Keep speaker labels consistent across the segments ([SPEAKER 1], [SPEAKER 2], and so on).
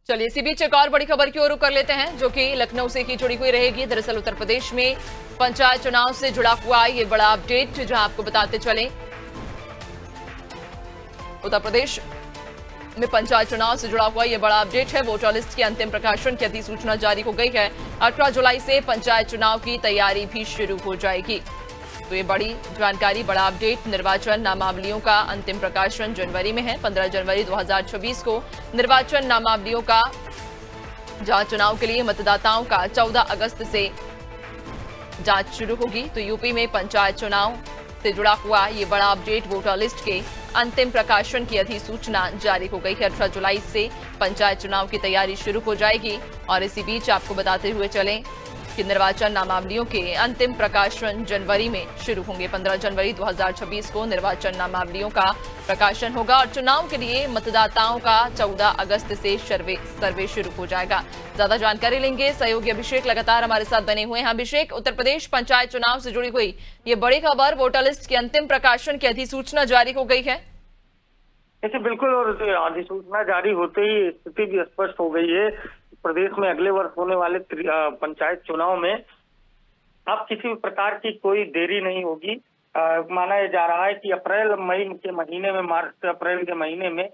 [SPEAKER 1] चलिए इसी बीच एक और बड़ी खबर की ओर रुख कर लेते हैं, जो कि लखनऊ से ही जुड़ी हुई रहेगी। दरअसल उत्तर प्रदेश में पंचायत चुनाव से जुड़ा हुआ ये बड़ा अपडेट, जहां आपको बताते चले उत्तर प्रदेश में पंचायत चुनाव से जुड़ा हुआ ये बड़ा अपडेट है। वोटर लिस्ट के अंतिम प्रकाशन की अधिसूचना जारी हो गई है। 18 जुलाई से पंचायत चुनाव की तैयारी भी शुरू हो जाएगी। तो ये बड़ी जानकारी, बड़ा अपडेट। निर्वाचन नामावलियों का अंतिम प्रकाशन जनवरी में है। 15 जनवरी 2026 को निर्वाचन नामावलियों का, जहां चुनाव के लिए मतदाताओं का 14 अगस्त से जांच शुरू होगी। तो यूपी में पंचायत चुनाव से जुड़ा हुआ ये बड़ा अपडेट, वोटर लिस्ट के अंतिम प्रकाशन की अधिसूचना जारी हो गई है। 18 जुलाई से पंचायत चुनाव की तैयारी शुरू हो जाएगी। और इसी बीच आपको बताते हुए चलें कि निर्वाचन नामावलियों के अंतिम प्रकाशन जनवरी में शुरू होंगे। 15 जनवरी 2026 को निर्वाचन नामावलियों का प्रकाशन होगा और चुनाव के लिए मतदाताओं का 14 अगस्त से सर्वे शुरू हो जाएगा। ज्यादा जानकारी लेंगे सहयोगी अभिषेक लगातार हमारे साथ बने हुए हैं। अभिषेक, उत्तर प्रदेश पंचायत चुनाव से जुड़ी हुई ये बड़ी खबर, वोटर लिस्ट के अंतिम प्रकाशन की अधिसूचना जारी हो गई है।
[SPEAKER 2] देखिए बिल्कुल, और अधिसूचना जारी होते ही स्थिति भी स्पष्ट हो गई है। प्रदेश में अगले वर्ष होने वाले पंचायत चुनाव में अब किसी भी प्रकार की कोई देरी नहीं होगी। माना जा रहा है कि अप्रैल मई के महीने में, मार्च से अप्रैल के महीने में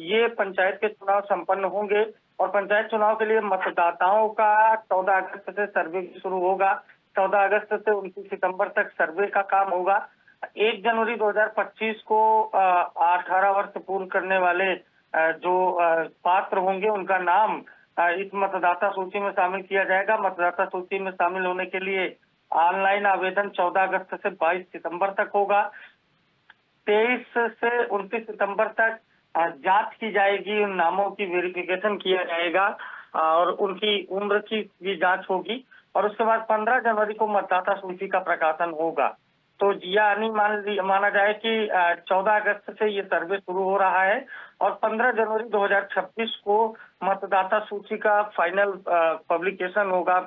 [SPEAKER 2] ये पंचायत के चुनाव संपन्न होंगे। और पंचायत चुनाव के लिए मतदाताओं का 14 अगस्त से सर्वे शुरू होगा। 14 अगस्त से 29 सितंबर तक सर्वे का काम होगा। 1 जनवरी 2025 को 18 वर्ष पूर्ण करने वाले जो पात्र होंगे उनका नाम इस मतदाता सूची में शामिल किया जाएगा। मतदाता सूची में शामिल होने के लिए ऑनलाइन आवेदन 14 अगस्त से 22 सितंबर तक होगा। 23 से 29 सितंबर तक जांच की जाएगी, उन नामों की वेरिफिकेशन किया जाएगा और उनकी उम्र की भी जांच होगी। और उसके बाद 15 जनवरी को मतदाता सूची का प्रकाशन होगा। तो यानी माना जाए कि 14 अगस्त से ये सर्वे शुरू हो रहा है और 15 जनवरी 2026 को मतदाता सूची का फाइनल पब्लिकेशन होगा,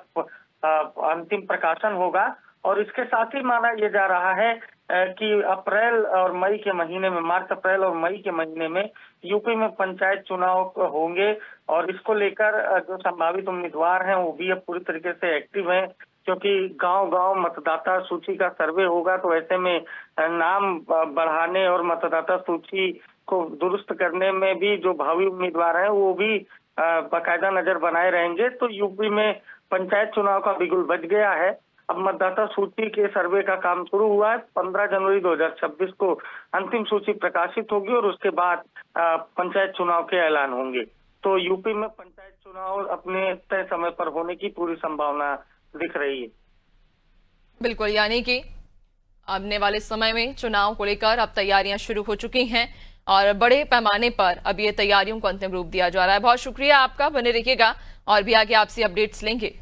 [SPEAKER 2] अंतिम प्रकाशन होगा। और इसके साथ ही माना ये जा रहा है कि अप्रैल और मई के महीने में, मार्च, अप्रैल और मई के महीने में यूपी में पंचायत चुनाव होंगे। और इसको लेकर जो संभावित उम्मीदवार हैं वो भी अब पूरी तरीके से एक्टिव हैं, क्योंकि गांव-गांव मतदाता सूची का सर्वे होगा। तो ऐसे में नाम बढ़ाने और मतदाता सूची को दुरुस्त करने में भी जो भावी उम्मीदवार हैं वो भी बाकायदा नजर बनाए रहेंगे। तो यूपी में पंचायत चुनाव का बिगुल बज गया है। अब मतदाता सूची के सर्वे का काम शुरू हुआ है। 15 जनवरी 2026 को अंतिम सूची प्रकाशित होगी और उसके बाद पंचायत चुनाव के ऐलान होंगे। तो यूपी में पंचायत चुनाव अपने तय समय पर होने की पूरी संभावना दिख रही है।
[SPEAKER 1] बिल्कुल, यानी कि आने वाले समय में चुनाव को लेकर अब तैयारियां शुरू हो चुकी हैं और बड़े पैमाने पर अब ये तैयारियों को अंतिम रूप दिया जा रहा है। बहुत शुक्रिया आपका, बने रहिएगा और भी आगे आपसे अपडेट्स लेंगे।